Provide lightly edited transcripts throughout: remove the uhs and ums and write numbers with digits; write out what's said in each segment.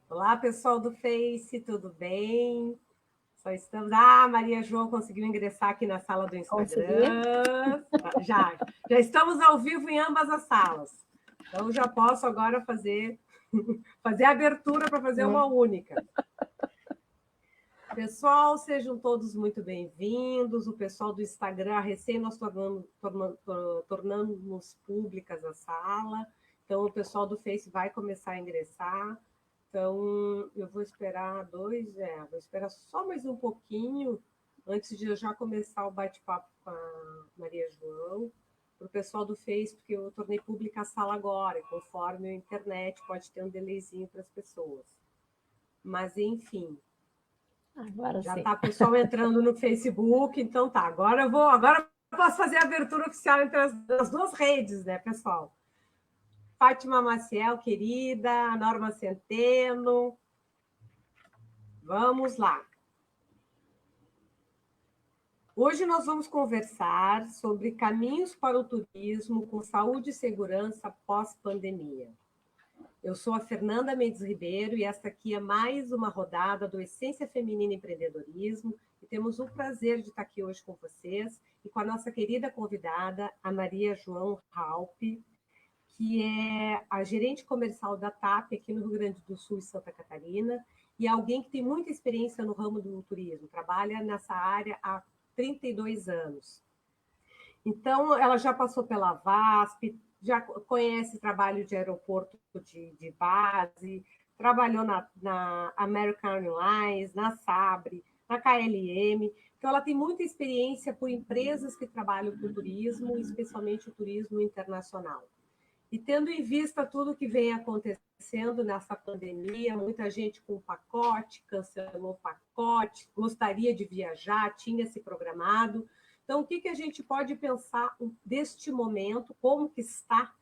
Olá, pessoal do Face, tudo bem? Só estamos. Maria João conseguiu ingressar aqui na sala do Consegui? Instagram. Já estamos ao vivo em ambas as salas. Então já posso agora fazer a abertura para fazer uma única. Pessoal, sejam todos muito bem-vindos. O pessoal do Instagram, recém nós tornamos públicas a sala. Então, o pessoal do Face vai começar a ingressar. Então, eu vou esperar vou esperar só mais um pouquinho antes de eu já começar o bate-papo com a Maria João, para o pessoal do Face, porque eu tornei pública a sala agora, e conforme a internet pode ter um delayzinho para as pessoas. Mas, enfim, Agora já sim. está o pessoal entrando no Facebook, então tá. Agora eu posso fazer a abertura oficial entre as duas redes, né, pessoal? Fátima Maciel, querida, Norma Centeno. Vamos lá. Hoje nós vamos conversar sobre caminhos para o turismo com saúde e segurança pós-pandemia. Eu sou a Fernanda Mendes Ribeiro e esta aqui é mais uma rodada do Essência Feminina Empreendedorismo e temos o prazer de estar aqui hoje com vocês e com a nossa querida convidada, a Maria João Raupp, que é a gerente comercial da TAP aqui no Rio Grande do Sul e Santa Catarina, e alguém que tem muita experiência no ramo do turismo, trabalha nessa área há 32 anos. Então, ela já passou pela VASP, já conhece trabalho de aeroporto de base, trabalhou na American Airlines, na Sabre, na KLM. Então, ela tem muita experiência por empresas que trabalham com turismo, especialmente o turismo internacional. E tendo em vista tudo que vem acontecendo nessa pandemia, muita gente com pacote, cancelou pacote, gostaria de viajar, tinha se programado. Então, o que a gente pode pensar deste momento, como que está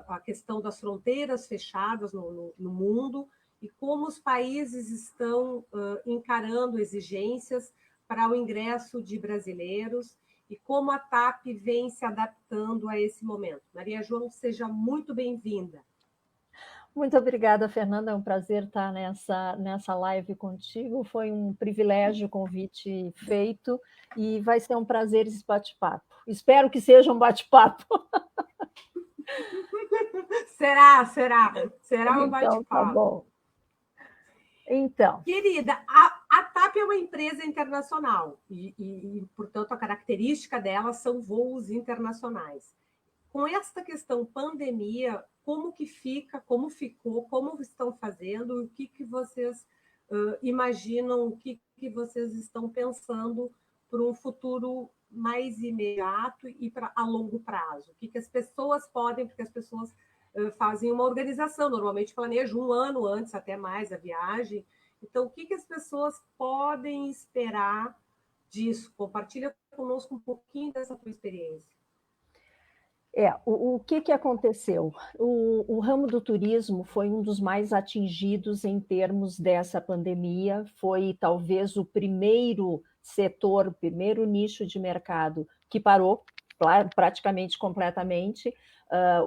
a questão das fronteiras fechadas no mundo e como os países estão encarando exigências para o ingresso de brasileiros e como a TAP vem se adaptando a esse momento. Maria João, seja muito bem-vinda. Muito obrigada, Fernanda. É um prazer estar nessa live contigo. Foi um privilégio o convite feito e vai ser um prazer esse bate-papo. Espero que seja um bate-papo. Será um bate-papo. Então, tá bom. Então. Querida, a TAP é uma empresa internacional e, portanto, a característica dela são voos internacionais. Com esta questão pandemia, como que fica, como ficou, como estão fazendo, o que vocês imaginam, o que vocês estão pensando para um futuro mais imediato e a longo prazo? O que as pessoas podem, porque as pessoas fazem uma organização, normalmente planejam um ano antes, até mais, a viagem. Então, o que as pessoas podem esperar disso? Compartilha conosco um pouquinho dessa tua experiência. O que aconteceu? O ramo do turismo foi um dos mais atingidos em termos dessa pandemia, foi talvez o primeiro setor, o primeiro nicho de mercado que parou praticamente completamente.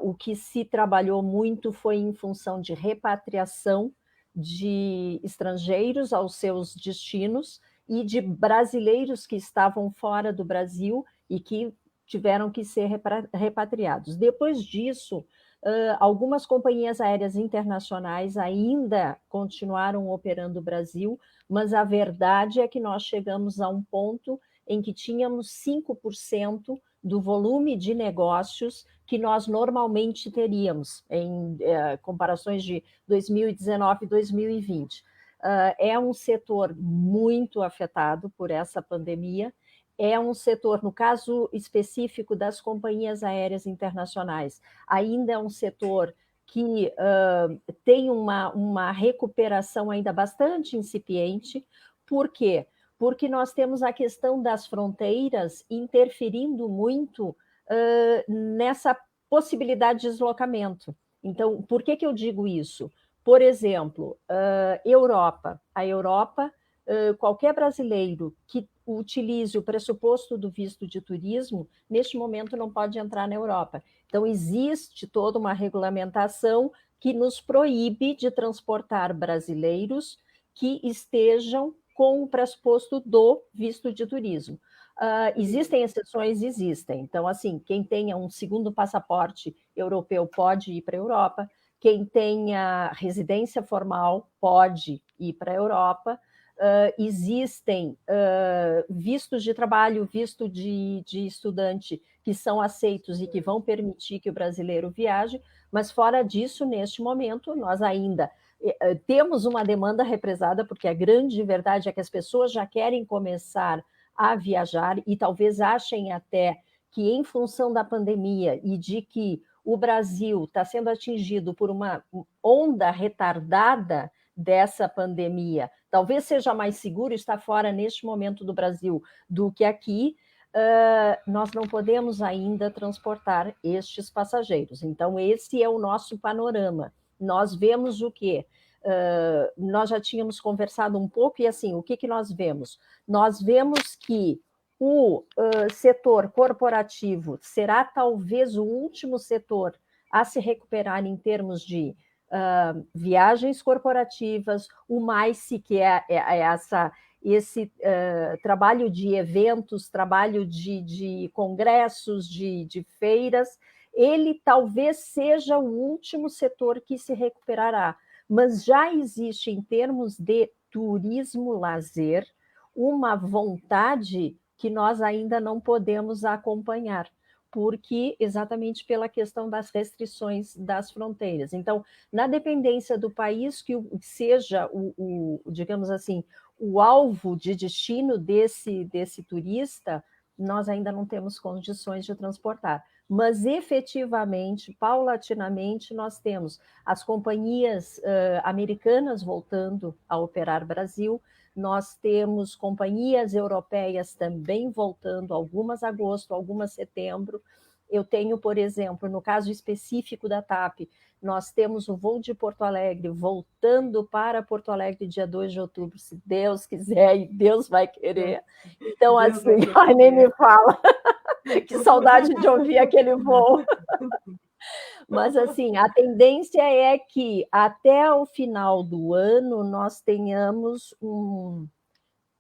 O que se trabalhou muito foi em função de repatriação de estrangeiros aos seus destinos e de brasileiros que estavam fora do Brasil e que tiveram que ser repatriados. Depois disso, algumas companhias aéreas internacionais ainda continuaram operando o Brasil, mas a verdade é que nós chegamos a um ponto em que tínhamos 5% do volume de negócios que nós normalmente teríamos em comparações de 2019 e 2020. É um setor muito afetado por essa pandemia. É um setor, no caso específico das companhias aéreas internacionais, ainda é um setor que tem uma recuperação ainda bastante incipiente. Por quê? Porque nós temos a questão das fronteiras interferindo muito nessa possibilidade de deslocamento. Então, por que eu digo isso? Por exemplo, Europa. A Europa, qualquer brasileiro que utilize o pressuposto do visto de turismo, neste momento não pode entrar na Europa. Então, existe toda uma regulamentação que nos proíbe de transportar brasileiros que estejam com o pressuposto do visto de turismo. Existem exceções? Existem. Então, assim, quem tenha um segundo passaporte europeu pode ir para a Europa, quem tenha residência formal pode ir para a Europa. Existem vistos de trabalho, visto de estudante, que são aceitos e que vão permitir que o brasileiro viaje, mas fora disso, neste momento, nós ainda temos uma demanda represada, porque a grande verdade é que as pessoas já querem começar a viajar e talvez achem até que, em função da pandemia e de que o Brasil está sendo atingido por uma onda retardada dessa pandemia, talvez seja mais seguro estar fora neste momento do Brasil do que aqui. Nós não podemos ainda transportar estes passageiros. Então, esse é o nosso panorama. Nós vemos o quê? Nós já tínhamos conversado um pouco, e assim, o que nós vemos? Nós vemos que o setor corporativo será talvez o último setor a se recuperar em termos de viagens corporativas, o MICE, que é esse trabalho de eventos, trabalho de congressos, de feiras, ele talvez seja o último setor que se recuperará. Mas já existe, em termos de turismo-lazer, uma vontade que nós ainda não podemos acompanhar, porque exatamente pela questão das restrições das fronteiras. Então, na dependência do país que seja digamos assim, o alvo de destino desse turista, nós ainda não temos condições de transportar. Mas, efetivamente, paulatinamente, nós temos as companhias americanas voltando a operar Brasil, nós temos companhias europeias também voltando, algumas agosto, algumas setembro. Eu tenho, por exemplo, no caso específico da TAP, nós temos o voo de Porto Alegre voltando para Porto Alegre dia 2 de outubro, se Deus quiser, e Deus vai querer. Então, Deus assim, ai, nem me fala. Que saudade de ouvir aquele voo. Mas, assim, a tendência é que até o final do ano nós tenhamos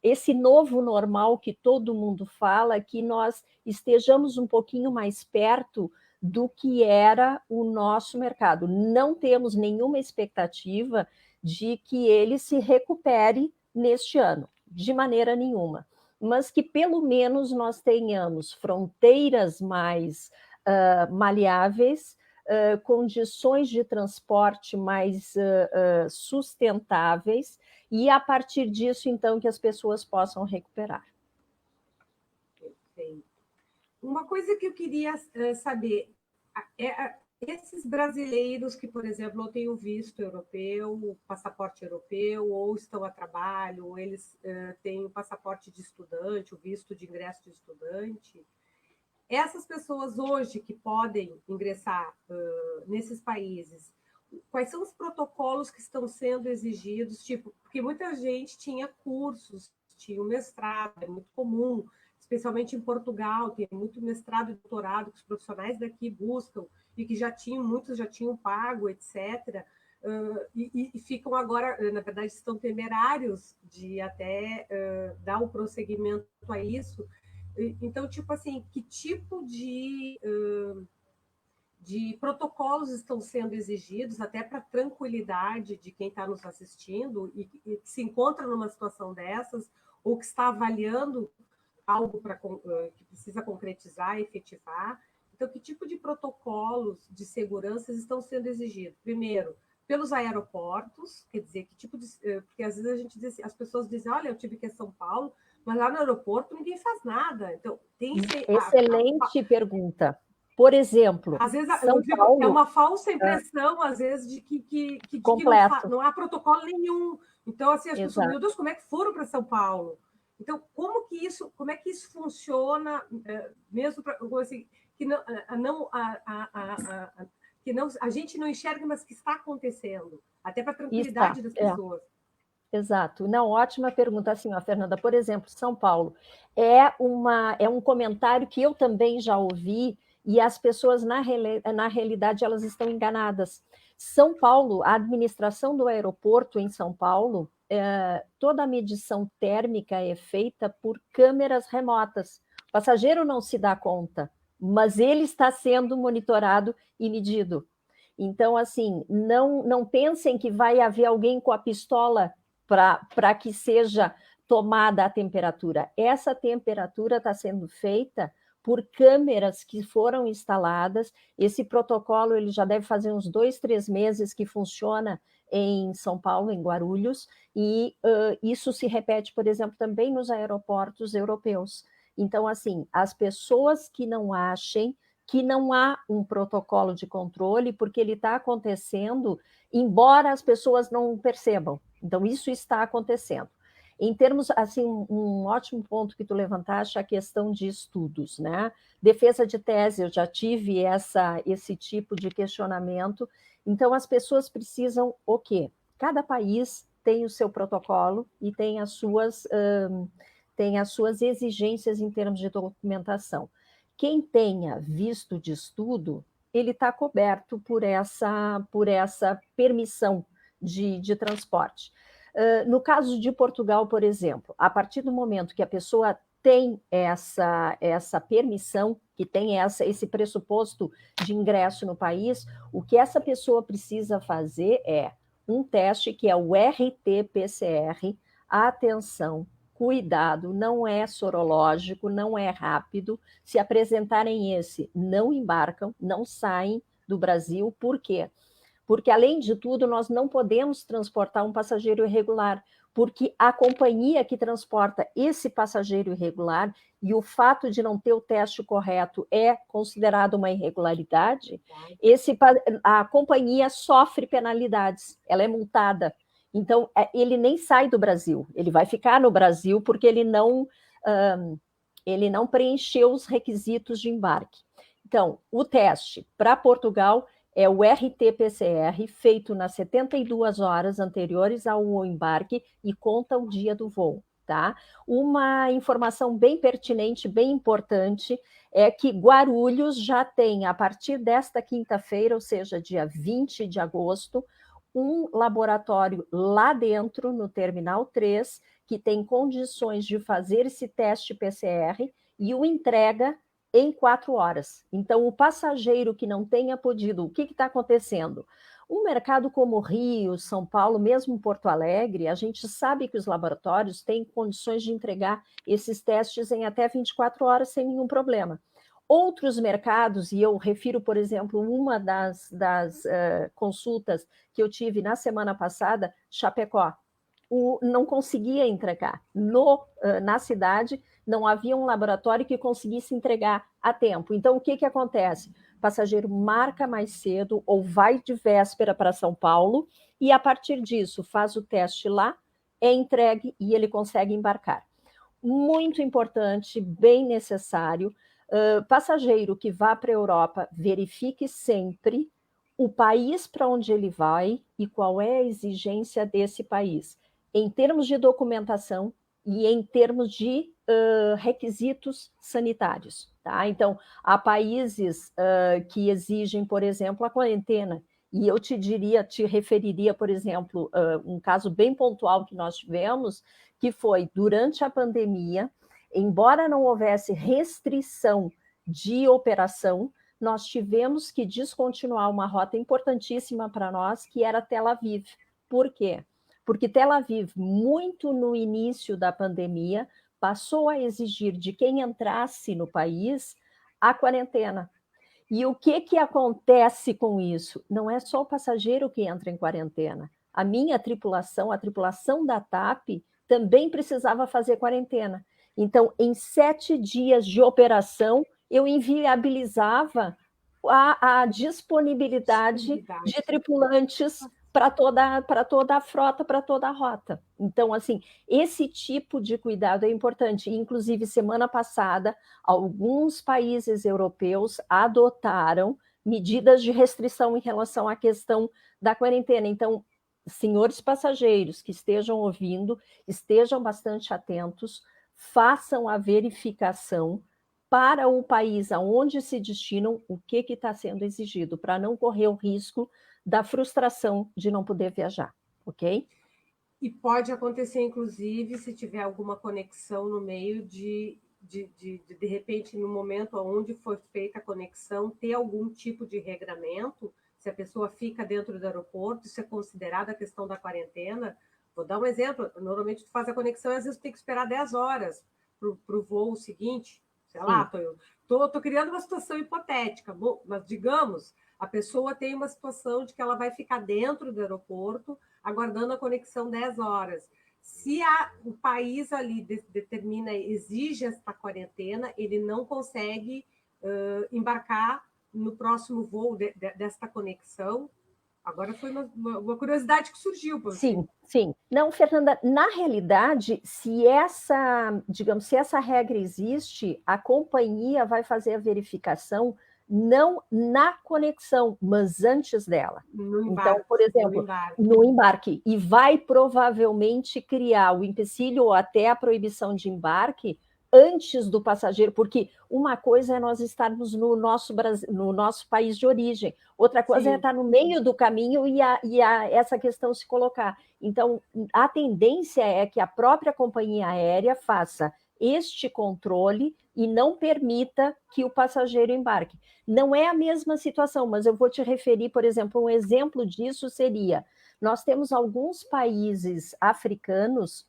esse novo normal que todo mundo fala, que nós estejamos um pouquinho mais perto do que era o nosso mercado. Não temos nenhuma expectativa de que ele se recupere neste ano, de maneira nenhuma, mas que pelo menos nós tenhamos fronteiras mais maleáveis, condições de transporte mais sustentáveis, e a partir disso, então, que as pessoas possam recuperar. Perfeito. Uma coisa que eu queria saber, esses brasileiros que, por exemplo, não têm o visto europeu, o passaporte europeu, ou estão a trabalho, ou eles têm o passaporte de estudante, o visto de ingresso de estudante, essas pessoas hoje que podem ingressar nesses países, quais são os protocolos que estão sendo exigidos? Tipo, porque muita gente tinha cursos, tinha um mestrado, é muito comum, especialmente em Portugal, tem muito mestrado e doutorado que os profissionais daqui buscam e que muitos já tinham pago, etc. E ficam agora, na verdade, estão temerários de até dar um prosseguimento a isso. Então, tipo assim, que tipo de protocolos estão sendo exigidos, até para a tranquilidade de quem está nos assistindo e que se encontra numa situação dessas, ou que está avaliando algo que precisa concretizar, efetivar. Então, que tipo de protocolos de segurança estão sendo exigidos? Primeiro, pelos aeroportos, quer dizer, que tipo de... Porque às vezes a gente diz, as pessoas dizem, olha, eu tive que ir a São Paulo, mas lá no aeroporto ninguém faz nada. Então, tem... Excelente pergunta. Por exemplo, às vezes São Paulo, é uma falsa impressão, às vezes, de que não há protocolo nenhum. Então, assim, as pessoas, meu Deus, como é que foram para São Paulo? Então, como é que isso funciona, mesmo para assim, que a gente não enxerga, mas que está acontecendo, até para a tranquilidade das pessoas. Exato. Não, ótima pergunta, assim, ó, Fernanda. Por exemplo, São Paulo é um comentário que eu também já ouvi, e as pessoas, na realidade, elas estão enganadas. São Paulo, a administração do aeroporto em São Paulo, toda a medição térmica é feita por câmeras remotas. O passageiro não se dá conta, mas ele está sendo monitorado e medido. Então, assim, não pensem que vai haver alguém com a pistola para que seja tomada a temperatura. Essa temperatura está sendo feita por câmeras que foram instaladas. Esse protocolo ele já deve fazer uns 2, 3 meses que funciona em São Paulo, em Guarulhos, e isso se repete, por exemplo, também nos aeroportos europeus. Então, assim, as pessoas que não achem que não há um protocolo de controle, porque ele está acontecendo, embora as pessoas não percebam. Então, isso está acontecendo. Em termos, assim, um ótimo ponto que tu levantaste, a questão de estudos, né? Defesa de tese, eu já tive esse tipo de questionamento. Então, as pessoas precisam o quê? Cada país tem o seu protocolo e tem as suas exigências em termos de documentação. Quem tenha visto de estudo, ele está coberto por essa permissão de transporte. No caso de Portugal, por exemplo, a partir do momento que a pessoa tem essa permissão, que tem esse pressuposto de ingresso no país, o que essa pessoa precisa fazer é um teste que é o RT-PCR. Atenção, cuidado, não é sorológico, não é rápido. Se apresentarem esse, não embarcam, não saem do Brasil. Por quê? Porque, além de tudo, nós não podemos transportar um passageiro irregular, porque a companhia que transporta esse passageiro irregular e o fato de não ter o teste correto é considerado uma irregularidade, a companhia sofre penalidades, ela é multada. Então, ele nem sai do Brasil, ele vai ficar no Brasil porque ele não preencheu os requisitos de embarque. Então, o teste para Portugal é o RT-PCR, feito nas 72 horas anteriores ao embarque e conta o dia do voo, tá? Uma informação bem pertinente, bem importante, é que Guarulhos já tem, a partir desta quinta-feira, ou seja, dia 20 de agosto, um laboratório lá dentro, no Terminal 3, que tem condições de fazer esse teste PCR e o entrega em 4 horas. Então, o passageiro que não tenha podido, o que está acontecendo? Um mercado como Rio, São Paulo, mesmo Porto Alegre, a gente sabe que os laboratórios têm condições de entregar esses testes em até 24 horas sem nenhum problema. Outros mercados, e eu refiro, por exemplo, uma das consultas que eu tive na semana passada, Chapecó, não conseguia entregar. Na cidade, não havia um laboratório que conseguisse entregar a tempo. Então, o que acontece? O passageiro marca mais cedo ou vai de véspera para São Paulo e, a partir disso, faz o teste lá, é entregue e ele consegue embarcar. Muito importante, bem necessário. Passageiro que vá para a Europa, verifique sempre o país para onde ele vai e qual é a exigência desse país, em termos de documentação e em termos de requisitos sanitários. Tá? Então, há países que exigem, por exemplo, a quarentena. E eu te referiria, por exemplo, um caso bem pontual que nós tivemos, que foi durante a pandemia, embora não houvesse restrição de operação, nós tivemos que descontinuar uma rota importantíssima para nós, que era Tel Aviv. Por quê? Porque Tel Aviv, muito no início da pandemia, passou a exigir de quem entrasse no país a quarentena. E o que acontece com isso? Não é só o passageiro que entra em quarentena. A minha tripulação, a tripulação da TAP, também precisava fazer quarentena. Então, em 7 dias de operação, eu inviabilizava a disponibilidade de tripulantes para toda a frota, para toda a rota. Então, assim, esse tipo de cuidado é importante. Inclusive, semana passada, alguns países europeus adotaram medidas de restrição em relação à questão da quarentena. Então, senhores passageiros que estejam ouvindo, estejam bastante atentos, façam a verificação para o país aonde se destinam o que está sendo exigido, para não correr o risco da frustração de não poder viajar, ok? E pode acontecer, inclusive, se tiver alguma conexão no meio de repente, no momento onde foi feita a conexão, ter algum tipo de regramento, se a pessoa fica dentro do aeroporto, isso é considerado a questão da quarentena. Vou dar um exemplo, normalmente tu faz a conexão e às vezes tu tem que esperar 10 horas para o voo seguinte, sei lá, tô criando uma situação hipotética, bom, mas digamos, a pessoa tem uma situação de que ela vai ficar dentro do aeroporto, aguardando a conexão 10 horas. Se o país ali determina, exige esta quarentena, ele não consegue embarcar no próximo voo desta conexão. Agora foi uma curiosidade que surgiu. Sim, sim. Não, Fernanda, na realidade, se essa regra existe, a companhia vai fazer a verificação não na conexão, mas antes dela. No embarque, então, por exemplo, no embarque. E vai provavelmente criar o empecilho ou até a proibição de embarque antes do passageiro, porque uma coisa é nós estarmos no nosso país de origem, outra coisa é estar no meio do caminho e essa questão se colocar. Então, a tendência é que a própria companhia aérea faça este controle e não permita que o passageiro embarque. Não é a mesma situação, mas eu vou te referir, por exemplo, um exemplo disso seria, nós temos alguns países africanos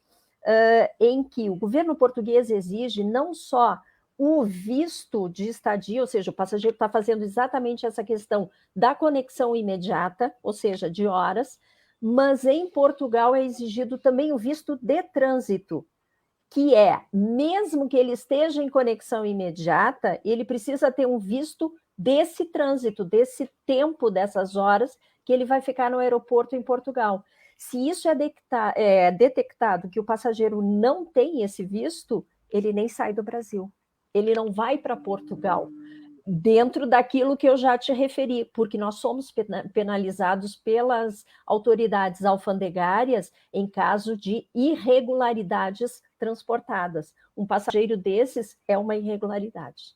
em que o governo português exige não só o visto de estadia, ou seja, o passageiro está fazendo exatamente essa questão da conexão imediata, ou seja, de horas, mas em Portugal é exigido também o visto de trânsito, que é, mesmo que ele esteja em conexão imediata, ele precisa ter um visto desse trânsito, desse tempo, dessas horas que ele vai ficar no aeroporto em Portugal. Se isso é detectado que o passageiro não tem esse visto, ele nem sai do Brasil. Ele não vai para Portugal, dentro daquilo que eu já te referi, porque nós somos penalizados pelas autoridades alfandegárias em caso de irregularidades transportadas. Um passageiro desses é uma irregularidade.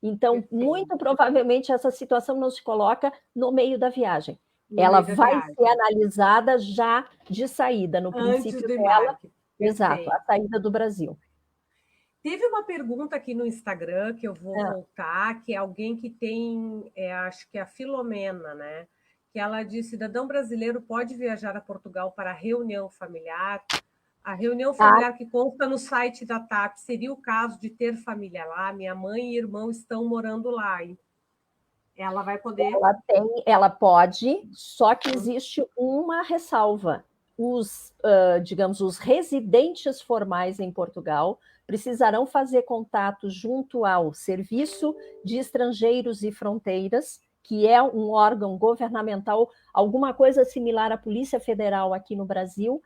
Então, muito provavelmente, essa situação não se coloca no meio da viagem. Ela vai ser analisada já de saída, no princípio dela. Exato, a saída do Brasil. Teve uma pergunta aqui no Instagram que eu vou voltar, que é alguém que tem, acho que é a Filomena, né? Que ela diz: cidadão brasileiro pode viajar a Portugal para reunião familiar. A reunião familiar que consta no site da TAP seria o caso de ter família lá. Minha mãe e irmão estão morando lá. Hein? Ela vai poder. Ela pode, só que existe uma ressalva. Digamos, os residentes formais em Portugal precisarão fazer contato junto ao Serviço de Estrangeiros e Fronteiras, que é um órgão governamental, alguma coisa similar à Polícia Federal aqui no Brasil,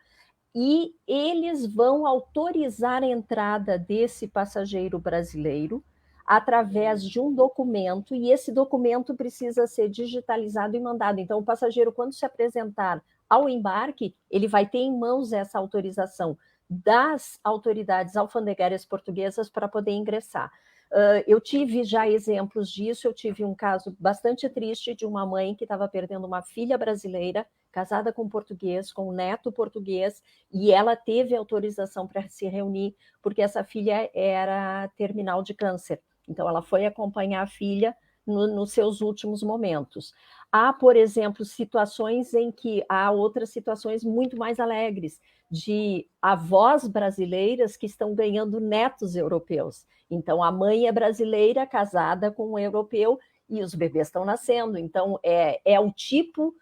e eles vão autorizar a entrada desse passageiro brasileiro através de um documento, e esse documento precisa ser digitalizado e mandado. Então, o passageiro, quando se apresentar ao embarque, ele vai ter em mãos essa autorização das autoridades alfandegárias portuguesas para poder ingressar. Eu tive já exemplos disso, eu tive um caso bastante triste de uma mãe que estava perdendo uma filha brasileira, casada com português, com um neto português, e ela teve autorização para se reunir, porque essa filha era terminal de câncer. Então, ela foi acompanhar a filha nos seus últimos momentos. Há, por exemplo, situações em que há outras situações muito mais alegres, de avós brasileiras que estão ganhando netos europeus. Então, a mãe é brasileira, casada com um europeu, e os bebês estão nascendo. Então, é o tipo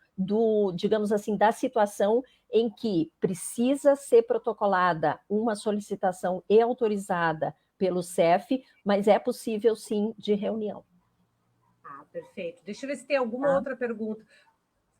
digamos assim, da situação em que precisa ser protocolada uma solicitação e autorizada pelo CEF, mas é possível, sim, de reunião. Perfeito. Deixa eu ver se tem alguma outra pergunta.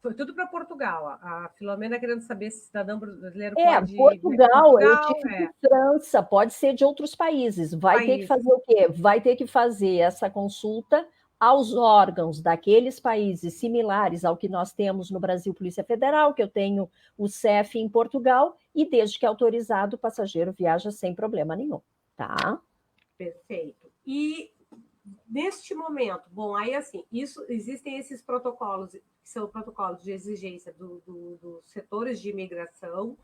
Foi tudo para Portugal. A Filomena querendo saber se cidadão brasileiro pode... Portugal, eu tive França, pode ser de outros países. Vai ter que fazer o quê? Vai ter que fazer essa consulta aos órgãos daqueles países similares ao que nós temos no Brasil, Polícia Federal, que eu tenho o CEF em Portugal, e desde que autorizado, o passageiro viaja sem problema nenhum, tá? Perfeito. E neste momento, bom, aí assim, existem esses protocolos que são protocolos de exigência dos setores de imigração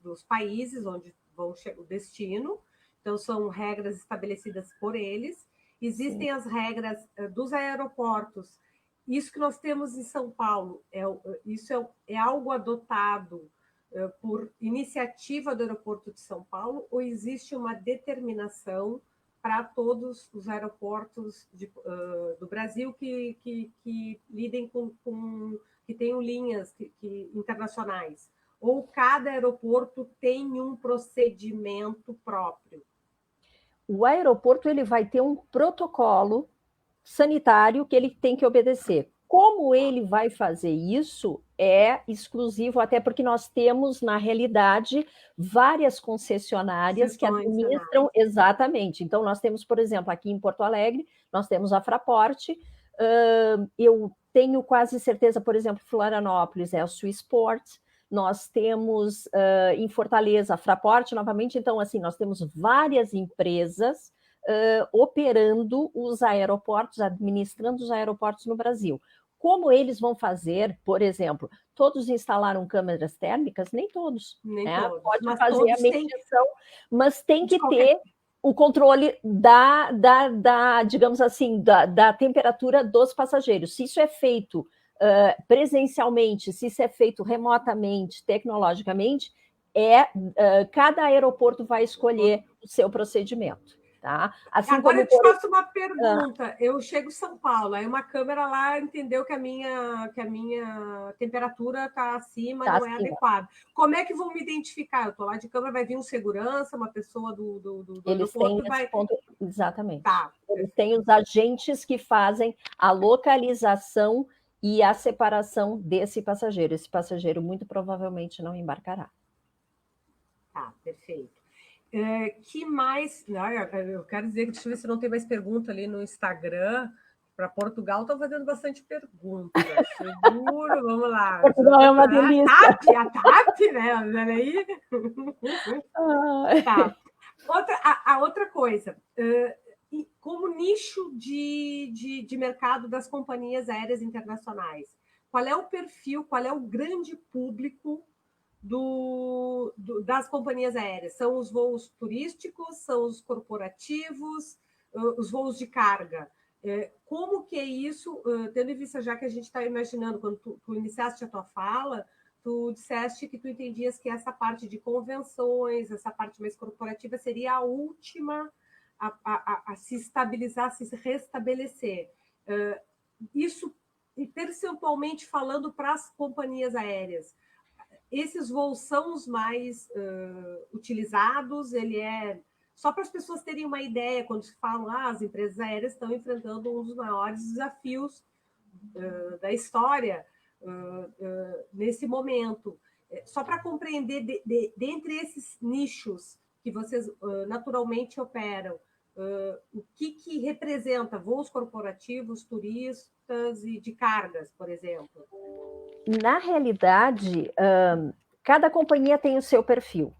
dos países onde vão o destino. Então, são regras estabelecidas por eles. Existem as regras dos aeroportos. Isso que nós temos em São Paulo, é algo adotado por iniciativa do aeroporto de São Paulo, ou existe uma determinação para todos os aeroportos do Brasil que lidem que tenham linhas internacionais? Ou cada aeroporto tem um procedimento próprio? O aeroporto ele vai ter um protocolo sanitário que ele tem que obedecer. Como ele vai fazer isso é exclusivo, até porque nós temos, na realidade, várias concessionárias que administram exatamente. Então, nós temos, por exemplo, aqui em Porto Alegre, nós temos a Fraport, eu tenho quase certeza, por exemplo, Florianópolis é a Swissport, nós temos em Fortaleza a Fraport novamente, então, assim, nós temos várias empresas operando os aeroportos, administrando os aeroportos no Brasil. Como eles vão fazer, por exemplo, todos instalaram câmeras térmicas? Nem todos. Nem todos. Pode fazer a medição, mas tem que ter o controle digamos assim, da temperatura dos passageiros. Se isso é feito presencialmente, se isso é feito remotamente, tecnologicamente, cada aeroporto vai escolher o seu procedimento. Tá? Assim agora eu te faço uma pergunta. Eu chego em São Paulo, aí uma câmera lá entendeu que a minha temperatura está acima, não é adequada. Como é que vão me identificar? Eu estou lá de câmera, vai vir um segurança, uma pessoa do Eles têm esse ponto, exatamente. Tá. Eles têm os agentes que fazem a localização e a separação desse passageiro. Esse passageiro muito provavelmente não embarcará. Tá, perfeito. Que mais? Eu quero dizer que deixa eu ver se não tem mais pergunta ali no Instagram. Para Portugal, estão fazendo bastante perguntas. Seguro, vamos lá. Portugal é uma delícia. A Tati, né? Olha aí. Tá. Outra coisa, como nicho de mercado das companhias aéreas internacionais, qual é o perfil, qual é o grande público das companhias aéreas? São os voos turísticos, são os corporativos, os voos de carga? Como que é isso, tendo em vista já que a gente está imaginando, quando tu iniciaste a tua fala, tu disseste que tu entendias que essa parte de convenções, essa parte mais corporativa seria a última a se estabilizar, a se restabelecer. Isso, percentualmente falando, para as companhias aéreas, esses voos são os mais utilizados? Ele é... Só para as pessoas terem uma ideia, quando se fala, as empresas aéreas estão enfrentando um dos maiores desafios da história nesse momento. Só para compreender, dentre esses nichos que vocês naturalmente operam, o que representa voos corporativos, turistas e de cargas, por exemplo? Na realidade, cada companhia tem o seu perfil.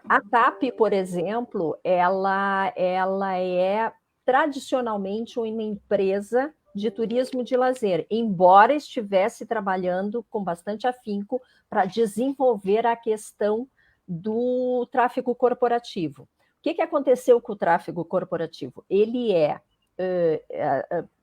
A TAP, por exemplo, ela é tradicionalmente uma empresa de turismo de lazer, embora estivesse trabalhando com bastante afinco para desenvolver a questão do tráfego corporativo. O que aconteceu com o tráfego corporativo? Ele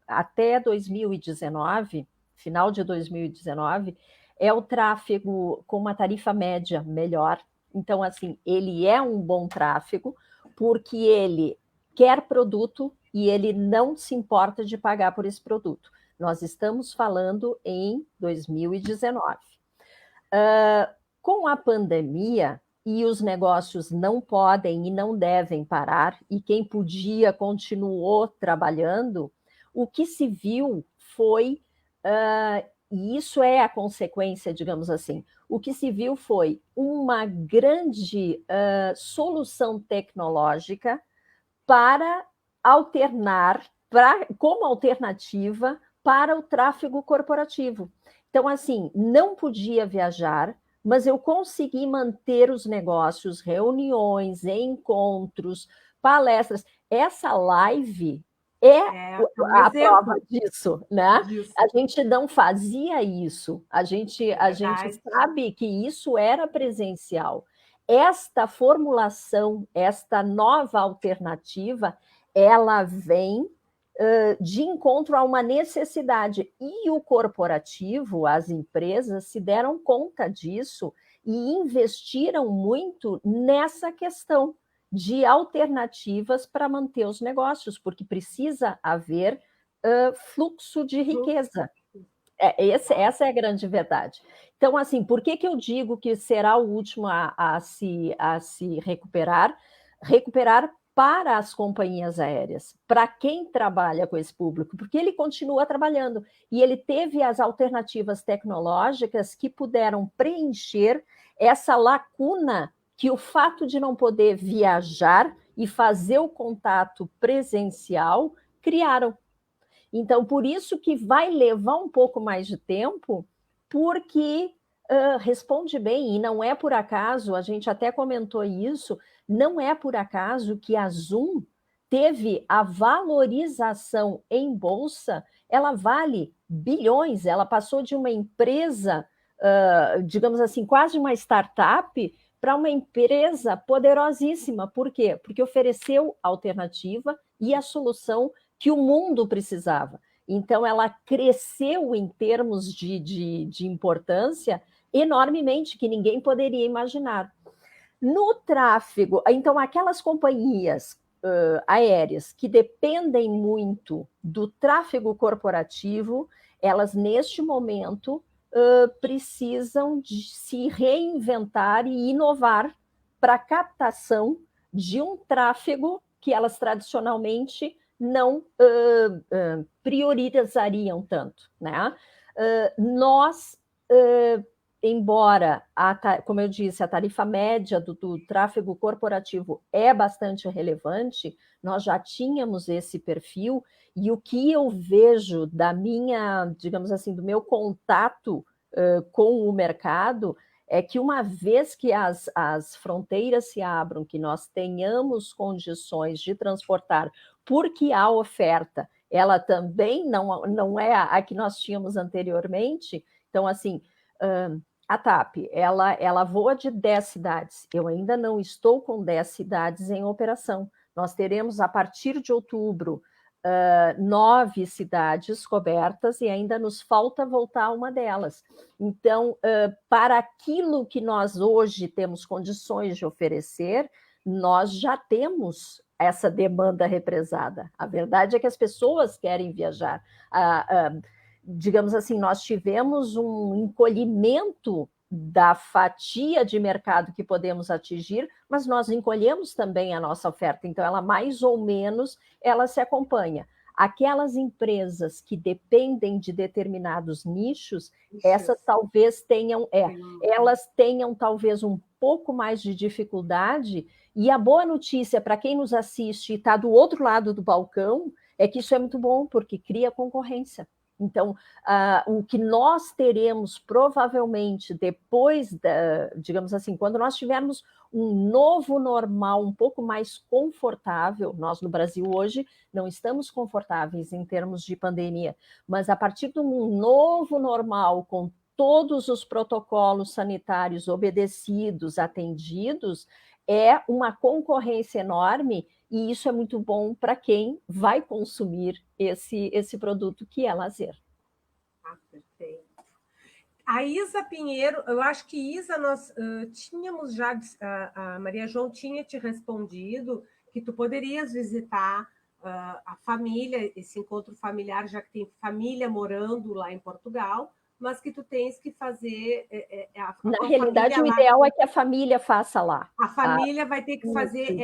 até 2019, final de 2019, é o tráfego com uma tarifa média melhor. Então, assim, ele é um bom tráfego, porque ele quer produto e ele não se importa de pagar por esse produto. Nós estamos falando em 2019. Com a pandemia, e os negócios não podem e não devem parar, e quem podia continuou trabalhando, o que se viu foi, e isso é a consequência, digamos assim, o que se viu foi uma grande solução tecnológica para alternar, como alternativa para o tráfego corporativo. Então, assim, não podia viajar, mas eu consegui manter os negócios, reuniões, encontros, palestras. Essa live é um a exemplo prova disso, né? disso. A gente não fazia isso, a gente Verdade. sabe que isso era presencial. Esta formulação, esta nova alternativa, ela vem de encontro a uma necessidade. E o corporativo, as empresas, se deram conta disso e investiram muito nessa questão de alternativas para manter os negócios, porque precisa haver fluxo de riqueza. Essa é a grande verdade. Então, assim, por que eu digo que será o último a se recuperar? Recuperar para as companhias aéreas, para quem trabalha com esse público, porque ele continua trabalhando e ele teve as alternativas tecnológicas que puderam preencher essa lacuna que o fato de não poder viajar e fazer o contato presencial criaram. Então, por isso que vai levar um pouco mais de tempo, porque responde bem, e não é por acaso, a gente até comentou isso, não é por acaso que a Zoom teve a valorização em bolsa, ela vale bilhões, ela passou de uma empresa, digamos assim, quase uma startup, para uma empresa poderosíssima. Por quê? Porque ofereceu alternativa e a solução que o mundo precisava. Então, ela cresceu em termos de importância enormemente, que ninguém poderia imaginar. No tráfego, então, aquelas companhias aéreas que dependem muito do tráfego corporativo, elas, neste momento, precisam de se reinventar e inovar para a captação de um tráfego que elas tradicionalmente não priorizariam tanto, né? Nós, embora, como eu disse, a tarifa média do tráfego corporativo é bastante relevante, nós já tínhamos esse perfil, e o que eu vejo da minha, digamos assim, do meu contato com o mercado, é que uma vez que as fronteiras se abram, que nós tenhamos condições de transportar, porque a oferta, ela também não é a que nós tínhamos anteriormente, então, assim, a TAP, ela voa de 10 cidades, eu ainda não estou com 10 cidades em operação, nós teremos, a partir de outubro, 9 cidades cobertas e ainda nos falta voltar a uma delas. Então, para aquilo que nós hoje temos condições de oferecer, nós já temos essa demanda represada. A verdade é que as pessoas querem viajar. Digamos assim, nós tivemos um encolhimento da fatia de mercado que podemos atingir, mas nós encolhemos também a nossa oferta, então ela mais ou menos ela se acompanha. Aquelas empresas que dependem de determinados nichos, essas talvez tenham, elas tenham talvez um pouco mais de dificuldade, e a boa notícia para quem nos assiste e está do outro lado do balcão é que isso é muito bom, porque cria concorrência. Então, o que nós teremos provavelmente depois, digamos assim, quando nós tivermos um novo normal um pouco mais confortável, nós no Brasil hoje não estamos confortáveis em termos de pandemia, mas a partir de um novo normal, com todos os protocolos sanitários obedecidos, atendidos, é uma concorrência enorme, e isso é muito bom para quem vai consumir esse produto que é lazer. Perfeito. A Isa Pinheiro, eu acho que Isa, nós tínhamos já, a Maria João tinha te respondido que tu poderias visitar a família, esse encontro familiar, já que tem família morando lá em Portugal, mas que tu tens que fazer... Na realidade, o ideal é que a família faça lá. A família vai ter que fazer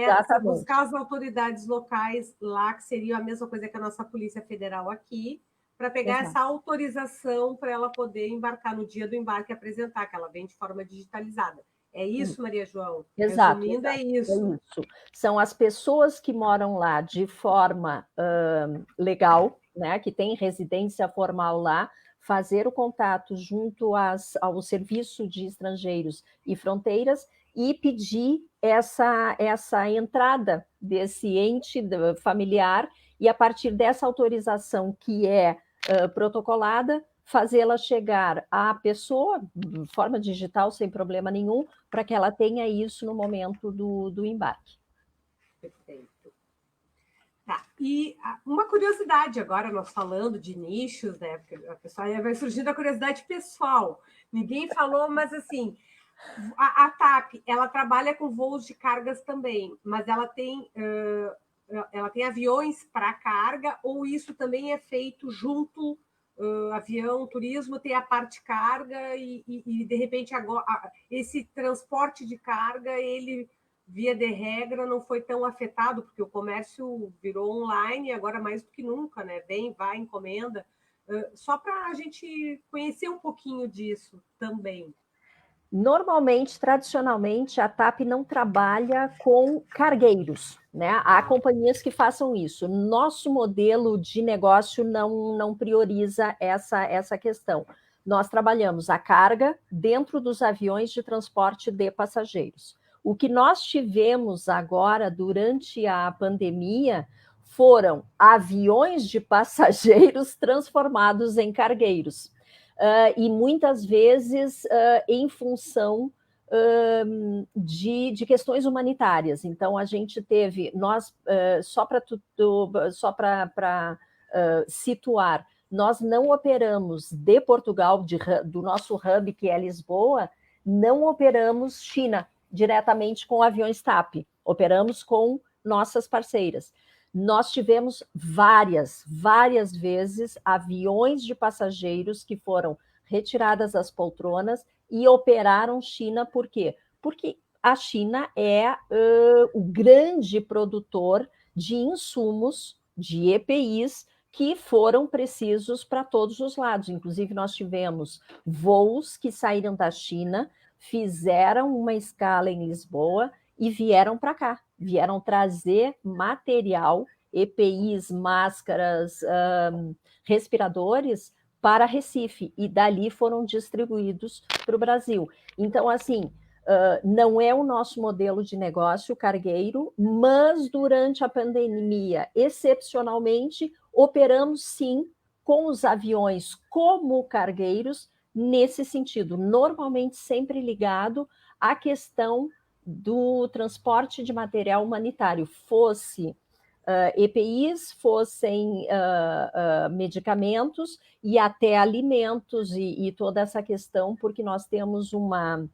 buscar as autoridades locais lá, que seria a mesma coisa que a nossa Polícia Federal aqui, para pegar essa autorização para ela poder embarcar no dia do embarque e apresentar, que ela vem de forma digitalizada. É isso, Maria João? Exato. Resumindo, é isso. São as pessoas que moram lá de forma legal, né, que tem residência formal lá, fazer o contato junto ao Serviço de Estrangeiros e Fronteiras e pedir essa entrada desse ente familiar, e a partir dessa autorização que é protocolada, fazê-la chegar à pessoa, de forma digital, sem problema nenhum, para que ela tenha isso no momento do embarque. Perfeito. Tá. E uma curiosidade agora, nós falando de nichos, né? Porque a pessoa vai surgindo a curiosidade pessoal. Ninguém falou, mas assim, a TAP, ela trabalha com voos de cargas também, mas ela tem aviões para carga, ou isso também é feito junto, avião, turismo, tem a parte carga e de repente agora esse transporte de carga, ele via de regra não foi tão afetado, porque o comércio virou online agora mais do que nunca, né? Vem, vai, encomenda. Só para a gente conhecer um pouquinho disso também. Normalmente, tradicionalmente, a TAP não trabalha com cargueiros, né? Há companhias que façam isso. Nosso modelo de negócio não prioriza essa questão. Nós trabalhamos a carga dentro dos aviões de transporte de passageiros. O que nós tivemos agora, durante a pandemia, foram aviões de passageiros transformados em cargueiros. E muitas vezes em função de questões humanitárias. Então, a gente teve, só para situar, nós não operamos de Portugal, do nosso hub, que é Lisboa, não operamos China diretamente com aviões TAP, operamos com nossas parceiras. Nós tivemos várias vezes aviões de passageiros que foram retiradas as poltronas e operaram China. Por quê? Porque a China é o grande produtor de insumos, de EPIs, que foram precisos para todos os lados. Inclusive, nós tivemos voos que saíram da China, fizeram uma escala em Lisboa e vieram para cá, vieram trazer material, EPIs, máscaras, respiradores para Recife, e dali foram distribuídos para o Brasil. Então, assim, não é o nosso modelo de negócio cargueiro, mas durante a pandemia, excepcionalmente, operamos sim com os aviões como cargueiros, nesse sentido, normalmente sempre ligado à questão do transporte de material humanitário, fosse EPIs, fossem medicamentos e até alimentos e toda essa questão, porque nós temos uma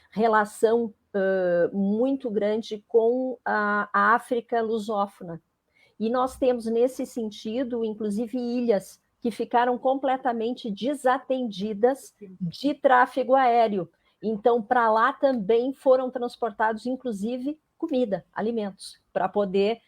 relação muito grande com a África lusófona. E nós temos, nesse sentido, inclusive ilhas que ficaram completamente desatendidas de tráfego aéreo. Então, para lá também foram transportados, inclusive, comida, alimentos, para poder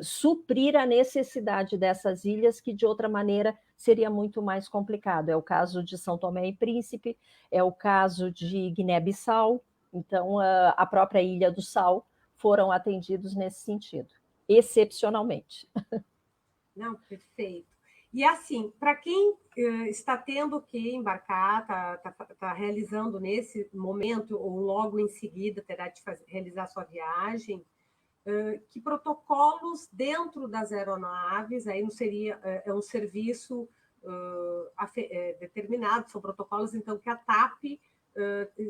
suprir a necessidade dessas ilhas, que de outra maneira seria muito mais complicado. É o caso de São Tomé e Príncipe, é o caso de Guiné-Bissau. Então, a própria Ilha do Sal foram atendidos nesse sentido, excepcionalmente. Não, perfeito. E assim, para quem está tendo que embarcar, está realizando nesse momento, ou logo em seguida terá de realizar sua viagem, que protocolos dentro das aeronaves, aí não seria, é um serviço determinado, são protocolos, então, que a TAP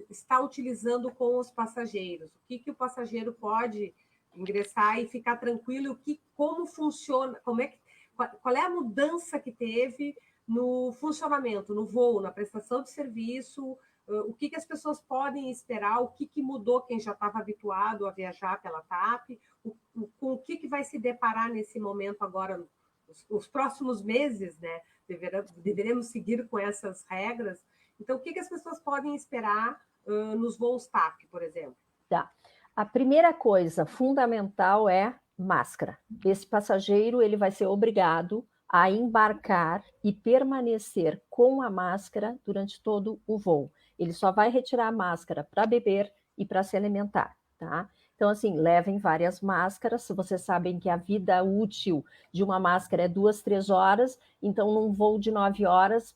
está utilizando com os passageiros. O que o passageiro pode ingressar e ficar tranquilo, como funciona, qual é a mudança que teve no funcionamento, no voo, na prestação de serviço, o que as pessoas podem esperar, o que mudou quem já estava habituado a viajar pela TAP, com o que vai se deparar nesse momento agora, os próximos meses, né? Deveremos seguir com essas regras. Então, o que as pessoas podem esperar nos voos TAP, por exemplo? Tá. A primeira coisa fundamental é máscara. Esse passageiro ele vai ser obrigado a embarcar e permanecer com a máscara durante todo o voo. Ele só vai retirar a máscara para beber e para se alimentar, tá? Então, assim, levem várias máscaras. Vocês sabem que a vida útil de uma máscara é 2, 3 horas. Então, num voo de 9 horas,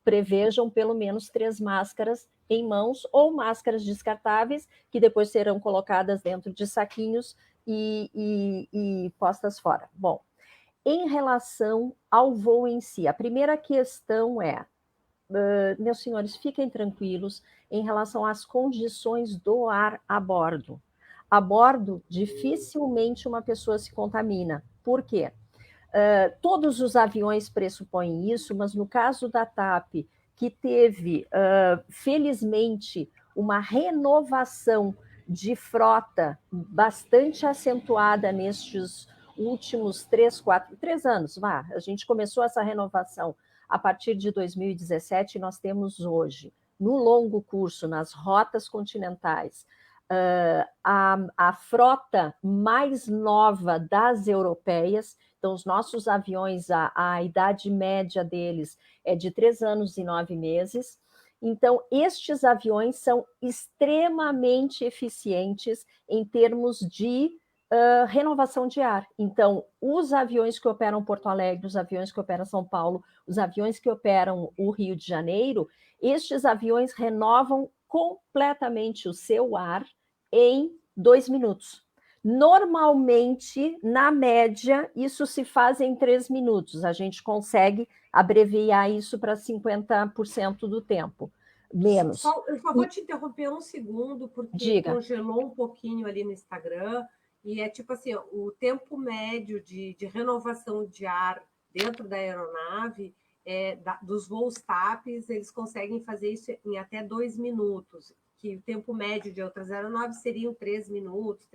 prevejam pelo menos 3 máscaras em mãos, ou máscaras descartáveis, que depois serão colocadas dentro de saquinhos e postas fora. Bom, em relação ao voo em si, a primeira questão é, meus senhores, fiquem tranquilos em relação às condições do ar a bordo. A bordo, dificilmente uma pessoa se contamina. Por quê? Todos os aviões pressupõem isso, mas no caso da TAP, que teve, felizmente, uma renovação de frota bastante acentuada nestes últimos 3 anos, a gente começou essa renovação a partir de 2017, nós temos hoje, no longo curso, nas rotas continentais, a frota mais nova das europeias. Então, os nossos aviões, a idade média deles é de 3 anos e 9 meses. Então, estes aviões são extremamente eficientes em termos de renovação de ar. Então, os aviões que operam Porto Alegre, os aviões que operam São Paulo, os aviões que operam o Rio de Janeiro, estes aviões renovam completamente o seu ar em 2 minutos. Normalmente, na média, isso se faz em 3 minutos. A gente consegue abreviar isso para 50% do tempo, menos. Eu só vou te interromper um segundo, porque Diga. Congelou um pouquinho ali no Instagram, e é tipo assim, o tempo médio de renovação de ar dentro da aeronave, dos voos TAPs, eles conseguem fazer isso em até 2 minutos, que o tempo médio de outras aeronaves seriam 3 minutos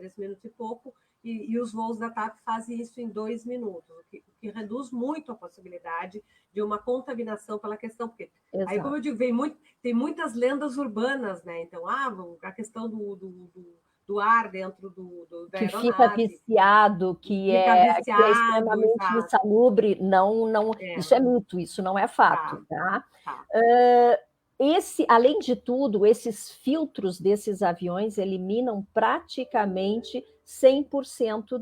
e pouco, e os voos da TAP fazem isso em 2 minutos, o que reduz muito a possibilidade de uma contaminação pela questão, porque Exato. aí, como eu digo, tem muitas lendas urbanas, né? Então, a questão do ar dentro da que aeronave. Fica viciado, que é extremamente exato. insalubre, não, isso é mito, isso não é fato, tá? Além de tudo, esses filtros desses aviões eliminam praticamente 100%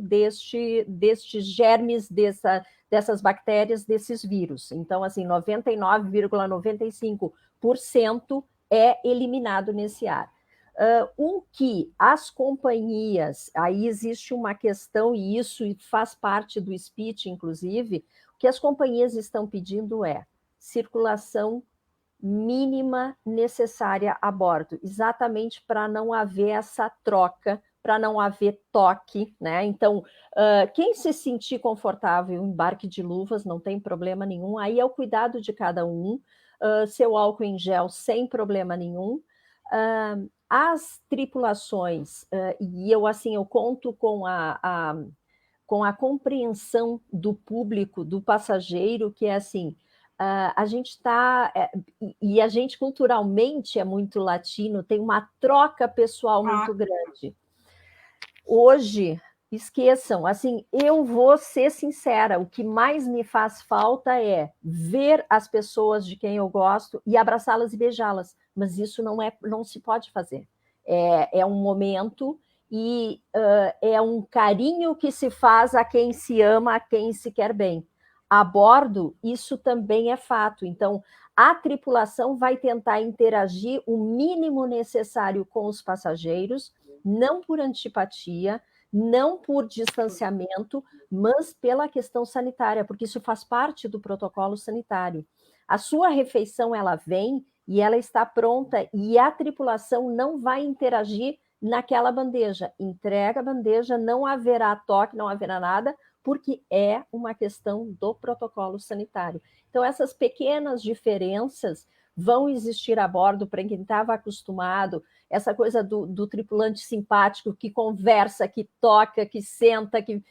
destes germes, dessas bactérias, desses vírus. Então, assim, 99,95% é eliminado nesse ar. O que as companhias, aí existe uma questão, e isso faz parte do speech, inclusive, o que as companhias estão pedindo é circulação mínima necessária a bordo, exatamente para não haver essa troca, para não haver toque, né? Então, quem se sentir confortável, embarque de luvas, não tem problema nenhum, aí é o cuidado de cada um, seu álcool em gel sem problema nenhum. As tripulações, e eu conto com a compreensão do público, do passageiro, que é assim, a gente está, e a gente culturalmente é muito latino, tem uma troca pessoal muito grande. Hoje, esqueçam, assim, eu vou ser sincera, o que mais me faz falta é ver as pessoas de quem eu gosto e abraçá-las e beijá-las, mas isso não se pode fazer. É um momento e é um carinho que se faz a quem se ama, a quem se quer bem. A bordo, isso também é fato. Então, a tripulação vai tentar interagir o mínimo necessário com os passageiros, não por antipatia, não por distanciamento, mas pela questão sanitária, porque isso faz parte do protocolo sanitário. A sua refeição, ela vem e ela está pronta, e a tripulação não vai interagir naquela bandeja. Entrega a bandeja, não haverá toque, não haverá nada, porque é uma questão do protocolo sanitário. Então, essas pequenas diferenças vão existir a bordo para quem estava acostumado, essa coisa do tripulante simpático que conversa, que toca, que senta, que...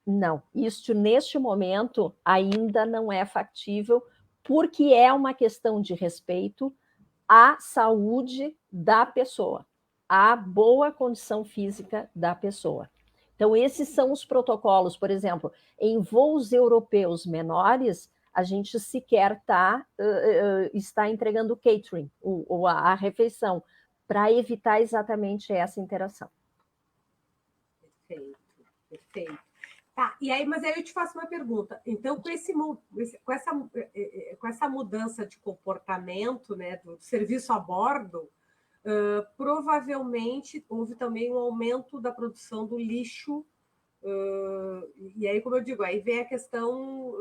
Não, isso neste momento ainda não é factível, porque é uma questão de respeito à saúde da pessoa, à boa condição física da pessoa. Então, esses são os protocolos. Por exemplo, em voos europeus menores, a gente sequer está entregando catering, ou a refeição, para evitar exatamente essa interação. Perfeito. Tá, mas aí eu te faço uma pergunta. Então, com essa mudança de comportamento, né, do serviço a bordo, provavelmente houve também um aumento da produção do lixo E aí, como eu digo, aí vem a questão,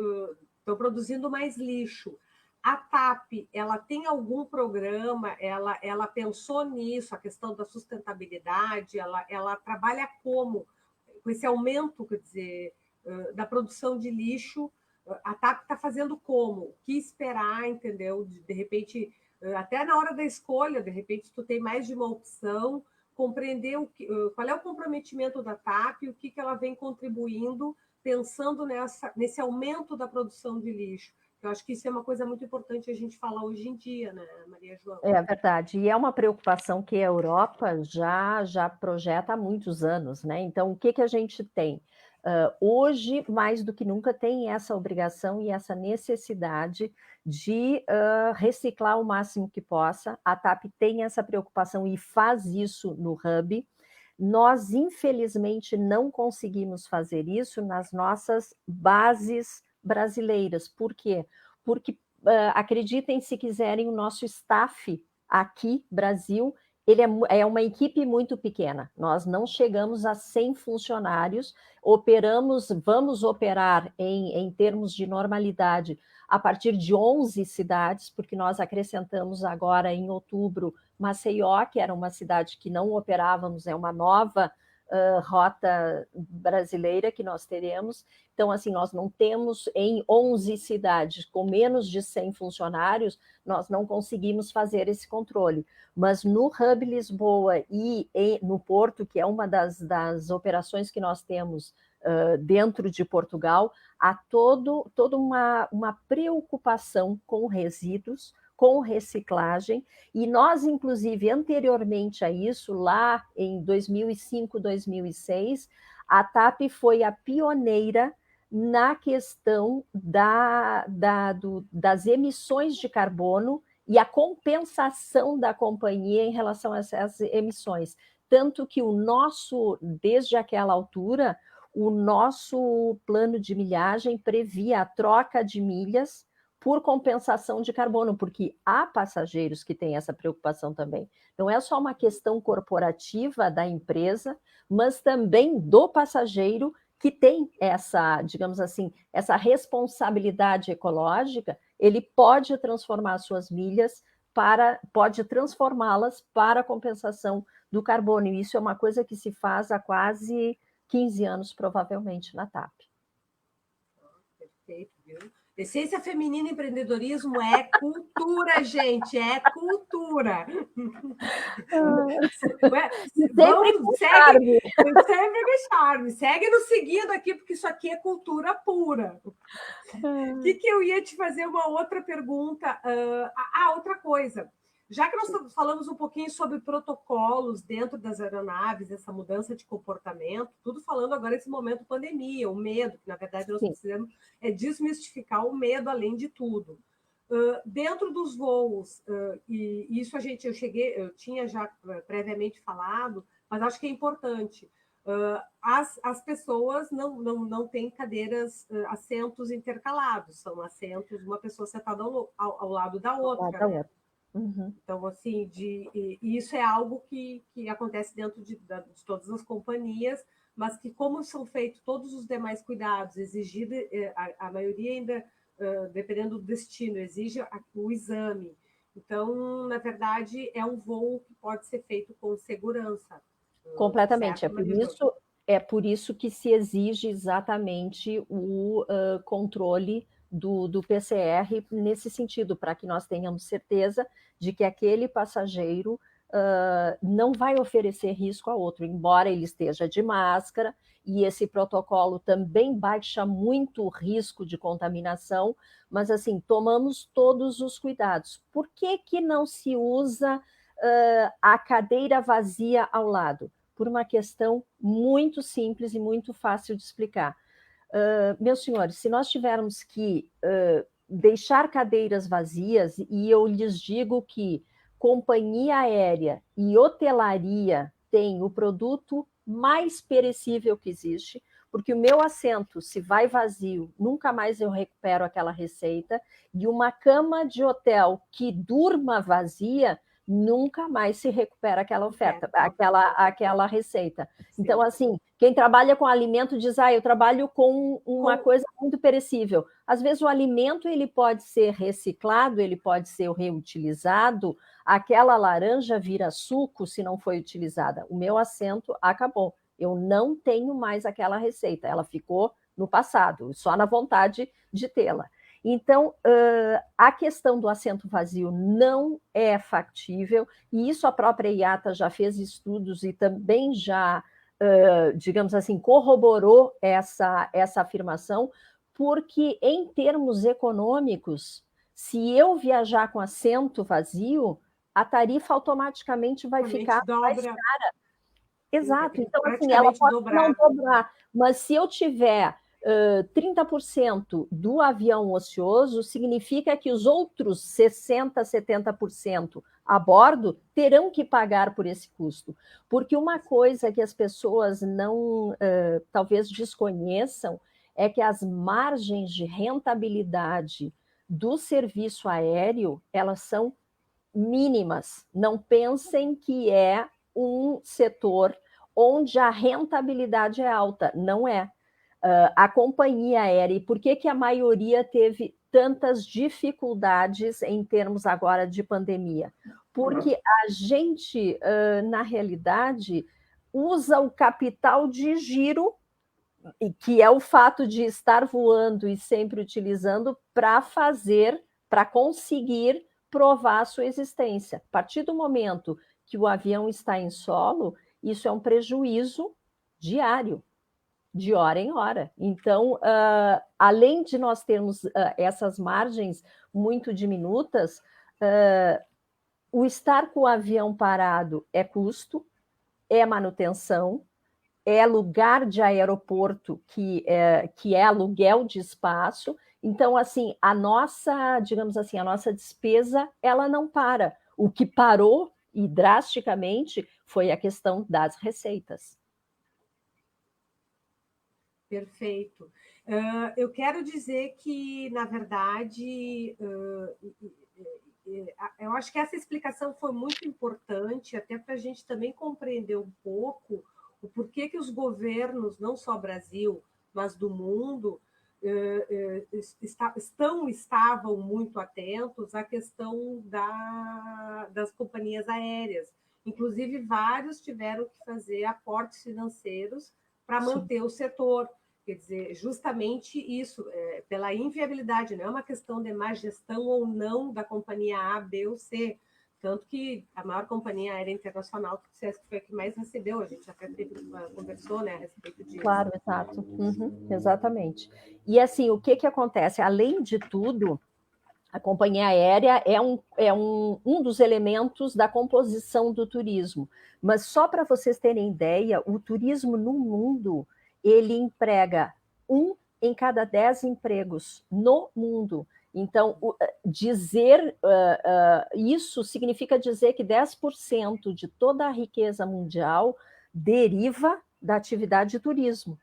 estão produzindo mais lixo. A TAP, ela tem algum programa, ela pensou nisso, a questão da sustentabilidade, ela trabalha como? Com esse aumento, quer dizer, da produção de lixo, a TAP está fazendo como? O que esperar, entendeu? De repente, até na hora da escolha, de repente, tu tem mais de uma opção, compreender qual é o comprometimento da TAP, o que ela vem contribuindo, pensando nesse aumento da produção de lixo. Eu acho que isso é uma coisa muito importante a gente falar hoje em dia, né, Maria João? É verdade, e é uma preocupação que a Europa já projeta há muitos anos, né? Então, o que a gente tem? Hoje, mais do que nunca, tem essa obrigação e essa necessidade de reciclar o máximo que possa. A TAP tem essa preocupação e faz isso no Hub. Nós, infelizmente, não conseguimos fazer isso nas nossas bases brasileiras. Por quê? Porque, acreditem se quiserem, o nosso staff aqui, Brasil, ele é uma equipe muito pequena. Nós não chegamos a 100 funcionários, vamos operar em termos de normalidade a partir de 11 cidades, porque nós acrescentamos agora em outubro Maceió, que era uma cidade que não operávamos, é uma nova rota brasileira que nós teremos. Então, assim, nós não temos em 11 cidades com menos de 100 funcionários, nós não conseguimos fazer esse controle. Mas no Hub Lisboa e no Porto, que é uma das operações que nós temos dentro de Portugal, há toda uma preocupação com resíduos, com reciclagem, e nós, inclusive, anteriormente a isso, lá em 2005, 2006, a TAP foi a pioneira na questão das emissões de carbono e a compensação da companhia em relação a essas emissões. Tanto que desde aquela altura, o nosso plano de milhagem previa a troca de milhas por compensação de carbono, porque há passageiros que têm essa preocupação também. Não é só uma questão corporativa da empresa, mas também do passageiro que tem essa, digamos assim, essa responsabilidade ecológica. Ele pode transformar suas milhas pode transformá-las para a compensação do carbono. E isso é uma coisa que se faz há quase 15 anos, provavelmente, na TAP. Perfeito, viu? Essência Feminina e Empreendedorismo é cultura, gente, é cultura. Sempre com charme. Sempre com charme. Segue nos seguindo aqui, porque isso aqui é cultura pura. O que eu ia te fazer uma outra pergunta? Outra coisa. Já que nós falamos um pouquinho sobre protocolos dentro das aeronaves, essa mudança de comportamento, tudo falando agora nesse momento pandemia, o medo, que na verdade nós precisamos desmistificar o medo além de tudo. Dentro dos voos, e isso eu tinha já previamente falado, mas acho que é importante. As pessoas não têm cadeiras, assentos intercalados, são assentos, uma pessoa sentada ao lado da outra. Né? Uhum. Então, assim, isso é algo que acontece dentro de todas as companhias, mas que, como são feitos todos os demais cuidados, exigido, a maioria ainda, dependendo do destino, exige o exame. Então, na verdade, é um voo que pode ser feito com segurança. Completamente. É por isso que se exige exatamente o controle do PCR nesse sentido, para que nós tenhamos certeza de que aquele passageiro não vai oferecer risco a outro, embora ele esteja de máscara, e esse protocolo também baixa muito o risco de contaminação, mas assim, tomamos todos os cuidados. Por que não se usa a cadeira vazia ao lado? Por uma questão muito simples e muito fácil de explicar. Meus senhores, se nós tivermos que deixar cadeiras vazias, e eu lhes digo que companhia aérea e hotelaria tem o produto mais perecível que existe, porque o meu assento, se vai vazio, nunca mais eu recupero aquela receita, e uma cama de hotel que durma vazia, nunca mais se recupera aquela oferta, aquela receita. Então, assim, Quem trabalha com alimento diz, eu trabalho com uma coisa muito perecível. Às vezes o alimento ele pode ser reciclado, ele pode ser reutilizado, aquela laranja vira suco se não foi utilizada. O meu assento acabou. Eu não tenho mais aquela receita, ela ficou no passado, só na vontade de tê-la. Então, a questão do assento vazio não é factível, e isso a própria IATA já fez estudos e também já, digamos assim, corroborou essa afirmação, porque em termos econômicos, se eu viajar com assento vazio, a tarifa automaticamente vai ficar mais cara. Exato, então assim, ela pode não dobrar, mas se eu tiver 30% do avião ocioso, significa que os outros 60%, 70% a bordo terão que pagar por esse custo. Porque uma coisa que as pessoas não, talvez desconheçam, é que as margens de rentabilidade do serviço aéreo, elas são mínimas. Não pensem que é um setor onde a rentabilidade é alta. Não é. A companhia aérea, e por que a maioria teve tantas dificuldades em termos agora de pandemia? Porque a gente, na realidade, usa o capital de giro, que é o fato de estar voando e sempre utilizando para conseguir provar a sua existência. A partir do momento que o avião está em solo, isso é um prejuízo diário, de hora em hora. Então, além de nós termos essas margens muito diminutas, o estar com o avião parado é custo, é manutenção, é lugar de aeroporto, que é aluguel de espaço. Então, assim, a nossa, digamos assim, a nossa despesa, ela não para. O que parou, e drasticamente, foi a questão das receitas. Perfeito. Eu quero dizer que, na verdade, eu acho que essa explicação foi muito importante, até para a gente também compreender um pouco o porquê que os governos, não só Brasil, mas do mundo, estavam muito atentos à questão das companhias aéreas. Inclusive, vários tiveram que fazer aportes financeiros para manter o setor. Quer dizer, justamente isso, pela inviabilidade, não é uma questão de má gestão ou não da companhia A, B ou C. Tanto que a maior companhia aérea internacional, que dissesse que foi a que mais recebeu, a gente até conversou, né, a respeito disso. Claro, exato. Exatamente. E assim, o que acontece? Além de tudo, a companhia aérea é um dos elementos da composição do turismo. Mas só para vocês terem ideia, o turismo no mundo, ele emprega 1 em cada 10 empregos no mundo. Então, dizer isso significa dizer que 10% de toda a riqueza mundial deriva da atividade de turismo.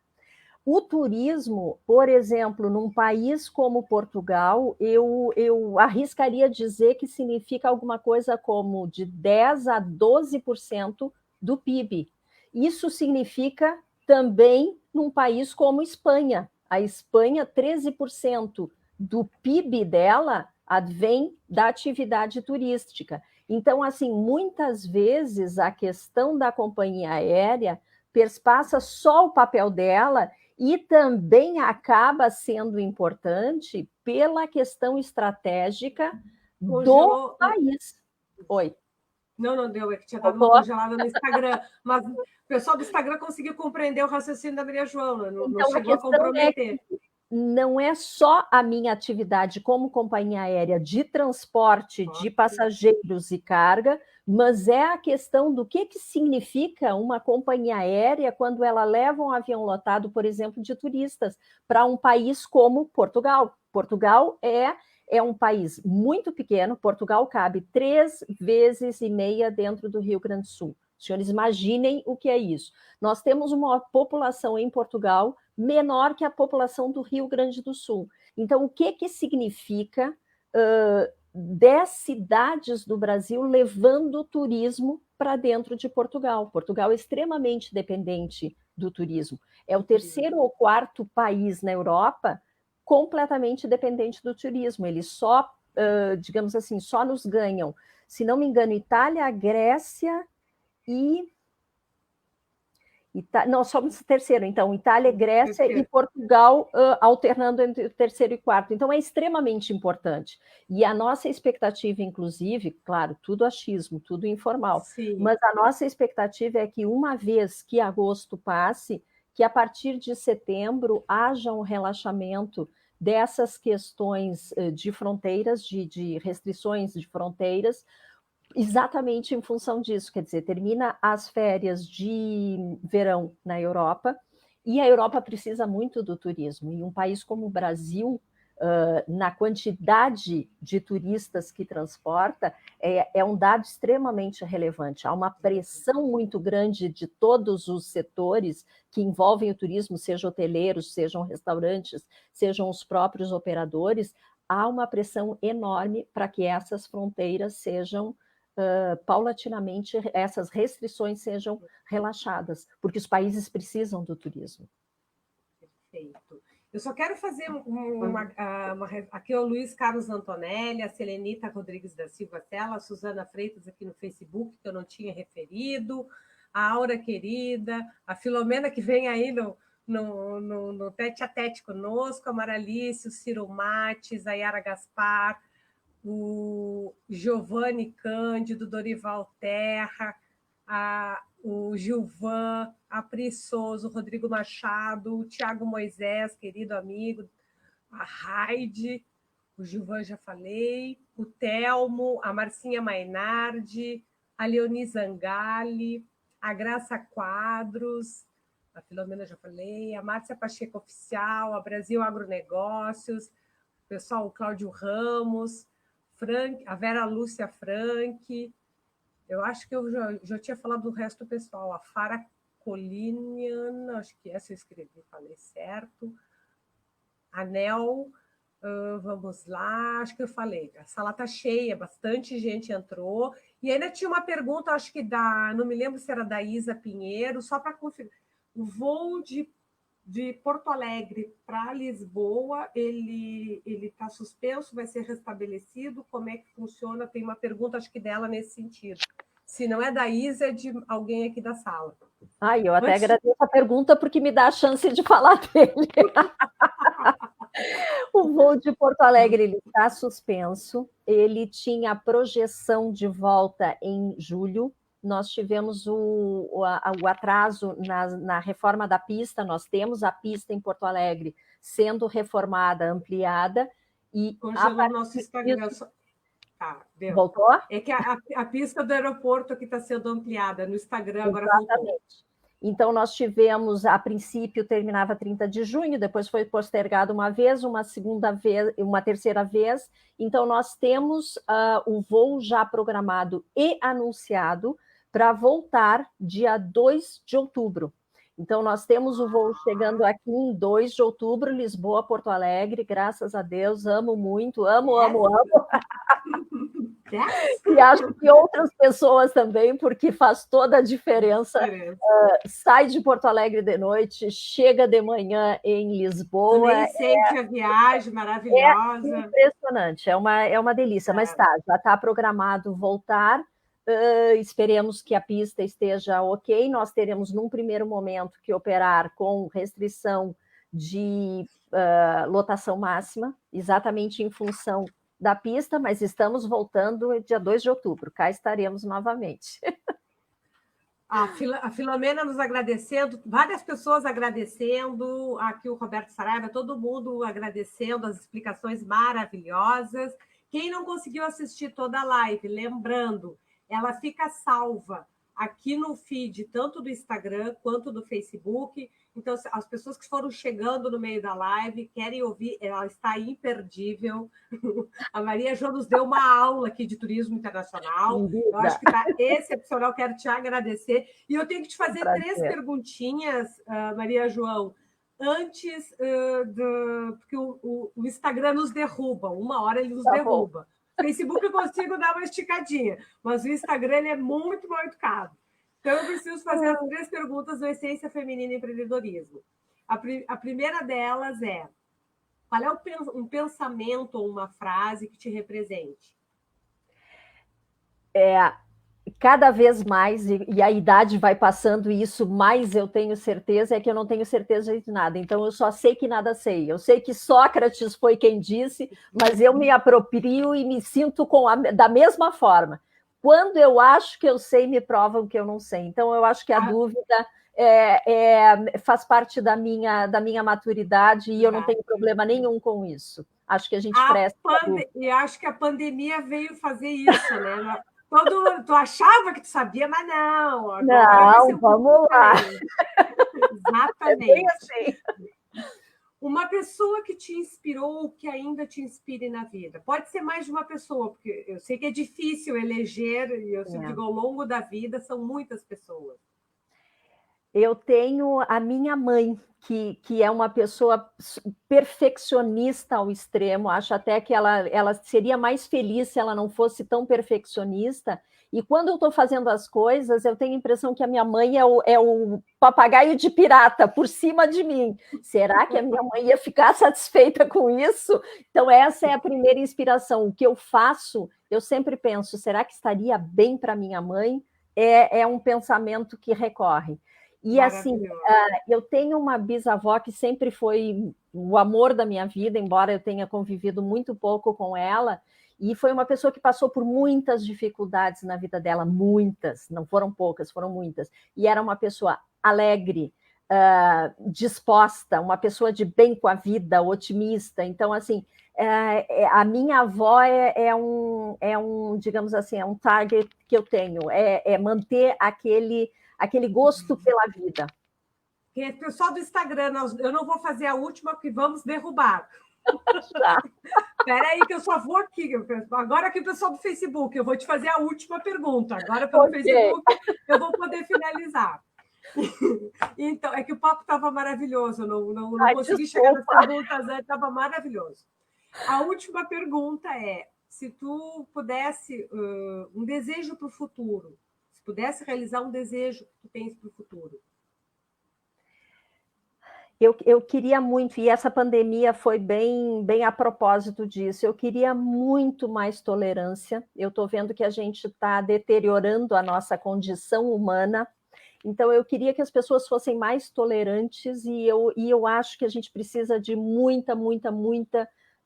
O turismo, por exemplo, num país como Portugal, eu arriscaria dizer que significa alguma coisa como de 10% a 12% do PIB. Isso significa também num país como Espanha. A Espanha, 13% do PIB dela advém da atividade turística. Então, assim, muitas vezes a questão da companhia aérea perspassa só o papel dela e também acaba sendo importante pela questão estratégica do país. Oi. Não deu, é que tinha dado uma congelada no Instagram, mas o pessoal do Instagram conseguiu compreender o raciocínio da Maria Joana, não chegou a comprometer. Não é só a minha atividade como companhia aérea de transporte de passageiros e carga, mas é a questão do que significa uma companhia aérea quando ela leva um avião lotado, por exemplo, de turistas, para um país como Portugal. Portugal é um país muito pequeno, Portugal cabe 3,5 vezes dentro do Rio Grande do Sul. Os senhores imaginem o que é isso. Nós temos uma população em Portugal menor que a população do Rio Grande do Sul. Então, o que significa 10 cidades do Brasil levando o turismo para dentro de Portugal. Portugal é extremamente dependente do turismo. É o terceiro ou quarto país na Europa completamente dependente do turismo. Eles só, digamos assim, só nos ganham, se não me engano, Itália, Grécia e... Não, somos terceiro, então, Itália, Grécia e Portugal alternando entre o terceiro e quarto. Então, é extremamente importante. E a nossa expectativa, inclusive, claro, tudo achismo, tudo informal, Sim. Mas a nossa expectativa é que, uma vez que agosto passe, que a partir de setembro haja um relaxamento dessas questões de fronteiras, de restrições de fronteiras, exatamente em função disso, quer dizer, termina as férias de verão na Europa, e a Europa precisa muito do turismo, e um país como o Brasil, na quantidade de turistas que transporta, é um dado extremamente relevante. Há uma pressão muito grande de todos os setores que envolvem o turismo, sejam hoteleiros, sejam restaurantes, sejam os próprios operadores, há uma pressão enorme para que essas fronteiras sejam paulatinamente, essas restrições sejam relaxadas, porque os países precisam do turismo. Perfeito. Eu só quero fazer aqui é o Luiz Carlos Antonelli, a Selenita Rodrigues da Silva Tela, a Suzana Freitas aqui no Facebook, que eu não tinha referido, a Aura querida, a Filomena, que vem aí no tete a tete conosco, a Maralice, o Ciro Mates, a Yara Gaspar, o Giovanni Cândido, Dorival Terra, o Gilvan, a Pri Souza, o Rodrigo Machado, o Tiago Moisés, querido amigo, a Raide, o Gilvan já falei, o Telmo, a Marcinha Mainardi, a Leoni Zangali, a Graça Quadros, a Filomena já falei, a Márcia Pacheco Oficial, a Brasil Agronegócios, o pessoal, o Cláudio Ramos, a Vera Lúcia Frank, eu acho que eu já tinha falado do resto do pessoal, a Fara Coliniana, acho que essa eu escrevi, falei certo, a Nel, vamos lá, acho que eu falei, a sala está cheia, bastante gente entrou, e ainda tinha uma pergunta, acho que não me lembro se era da Isa Pinheiro, só para confirmar, o voo de Porto Alegre para Lisboa, ele está suspenso, vai ser restabelecido? Como é que funciona? Tem uma pergunta, acho que dela nesse sentido. Se não é da Isa, é de alguém aqui da sala. Eu até agradeço a pergunta, porque me dá a chance de falar dele. O voo de Porto Alegre ele está suspenso, ele tinha projeção de volta em julho. Nós tivemos o atraso na reforma da pista, nós temos a pista em Porto Alegre sendo reformada, ampliada. E congelou nosso Instagram. Deu. Voltou? É que a pista do aeroporto aqui está sendo ampliada no Instagram, agora voltou. Então, nós tivemos, a princípio, terminava 30 de junho, depois foi postergado uma vez, uma segunda vez, uma terceira vez. Então, nós temos o voo já programado e anunciado para voltar dia 2 de outubro. Então, nós temos o voo chegando aqui em 2 de outubro, Lisboa, Porto Alegre, graças a Deus, amo muito, amo. E acho que outras pessoas também, porque faz toda a diferença. Sai de Porto Alegre de noite, chega de manhã em Lisboa. Tu nem sente a viagem maravilhosa. É impressionante, é uma delícia, mas já está programado voltar. Esperemos que a pista esteja ok. Nós teremos, num primeiro momento, que operar com restrição de lotação máxima, exatamente em função da pista, mas estamos voltando dia 2 de outubro. Cá estaremos novamente. A Filomena nos agradecendo, várias pessoas agradecendo, aqui o Roberto Saraiva, todo mundo agradecendo as explicações maravilhosas. Quem não conseguiu assistir toda a live, lembrando, ela fica salva aqui no feed, tanto do Instagram quanto do Facebook. Então, as pessoas que foram chegando no meio da live, querem ouvir, ela está imperdível. A Maria João nos deu uma aula aqui de turismo internacional. Eu acho que está excepcional, quero te agradecer. E eu tenho que te fazer 3 perguntinhas, Maria João, antes porque o Instagram nos derruba, uma hora ele nos derruba. Facebook eu consigo dar uma esticadinha, mas o Instagram ele é muito mal educado. Então, eu preciso fazer as 3 perguntas do Essência Feminina e Empreendedorismo. A primeira delas é: qual é um pensamento ou uma frase que te represente? Cada vez mais, e a idade vai passando, e isso mais eu tenho certeza, é que eu não tenho certeza de nada. Então, eu só sei que nada sei. Eu sei que Sócrates foi quem disse, mas eu me aproprio e me sinto da mesma forma. Quando eu acho que eu sei, me provam que eu não sei. Então, eu acho que a dúvida faz parte da minha maturidade e eu não tenho problema nenhum com isso. Acho que a gente presta. E acho que a pandemia veio fazer isso, né? Tu achava que tu sabia, mas não. Agora não, vamos lá. Exatamente. É bem assim. Uma pessoa que te inspirou, que ainda te inspire na vida. Pode ser mais de uma pessoa, porque eu sei que é difícil eleger, e eu sempre digo, ao longo da vida, são muitas pessoas. Eu tenho a minha mãe, que é uma pessoa perfeccionista ao extremo. Acho até que ela seria mais feliz se ela não fosse tão perfeccionista. E quando eu estou fazendo as coisas, eu tenho a impressão que a minha mãe é o papagaio de pirata por cima de mim. Será que a minha mãe ia ficar satisfeita com isso? Então, essa é a primeira inspiração. O que eu faço, eu sempre penso, será que estaria bem para minha mãe? É um pensamento que recorre. E assim, eu tenho uma bisavó que sempre foi o amor da minha vida, embora eu tenha convivido muito pouco com ela, e foi uma pessoa que passou por muitas dificuldades na vida dela, muitas, não foram poucas, foram muitas, e era uma pessoa alegre, disposta, uma pessoa de bem com a vida, otimista. Então, assim, a minha avó digamos assim, é um target que eu tenho, é manter aquele gosto pela vida. Pessoal do Instagram, eu não vou fazer a última, porque vamos derrubar. Espera aí, que eu só vou aqui. Agora aqui o pessoal do Facebook, eu vou te fazer a última pergunta. Agora pelo Facebook eu vou poder finalizar. Então, é que o papo estava maravilhoso, eu não consegui chegar nas perguntas antes, estava maravilhoso. A última pergunta é: se tu pudesse um desejo para o futuro, se pudesse realizar um desejo que tu tens para o futuro. Eu queria muito, e essa pandemia foi bem a propósito disso, eu queria muito mais tolerância. Eu estou vendo que a gente está deteriorando a nossa condição humana, então eu queria que as pessoas fossem mais tolerantes, e eu acho que a gente precisa de muita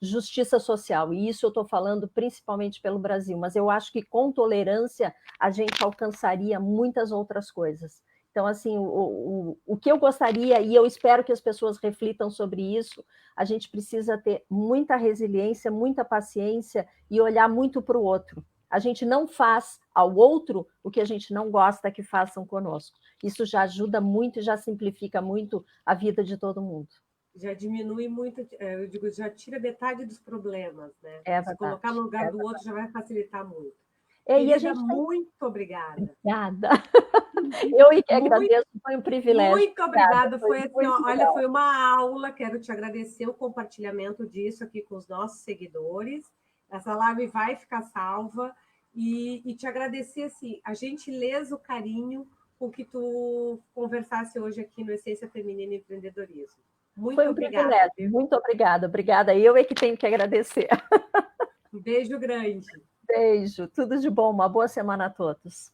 justiça social, e isso eu estou falando principalmente pelo Brasil, mas eu acho que com tolerância a gente alcançaria muitas outras coisas. Então, assim, o que eu gostaria, e eu espero que as pessoas reflitam sobre isso, a gente precisa ter muita resiliência, muita paciência e olhar muito para o outro. A gente não faz ao outro o que a gente não gosta que façam conosco. Isso já ajuda muito e já simplifica muito a vida de todo mundo. Já diminui muito, eu digo, já tira metade dos problemas, né? Se colocar no lugar do outro já vai facilitar muito. E a gente muito obrigada. Obrigada. Eu que agradeço, foi um privilégio. Muito obrigada, foi assim, olha, foi uma aula, quero te agradecer o compartilhamento disso aqui com os nossos seguidores. Essa live vai ficar salva e te agradecer, assim, a gentileza, o carinho com que tu conversasse hoje aqui no Essência Feminina e Empreendedorismo. Muito obrigada. Privilégio. Muito obrigada. Eu é que tenho que agradecer. Um beijo grande. Beijo, tudo de bom, uma boa semana a todos.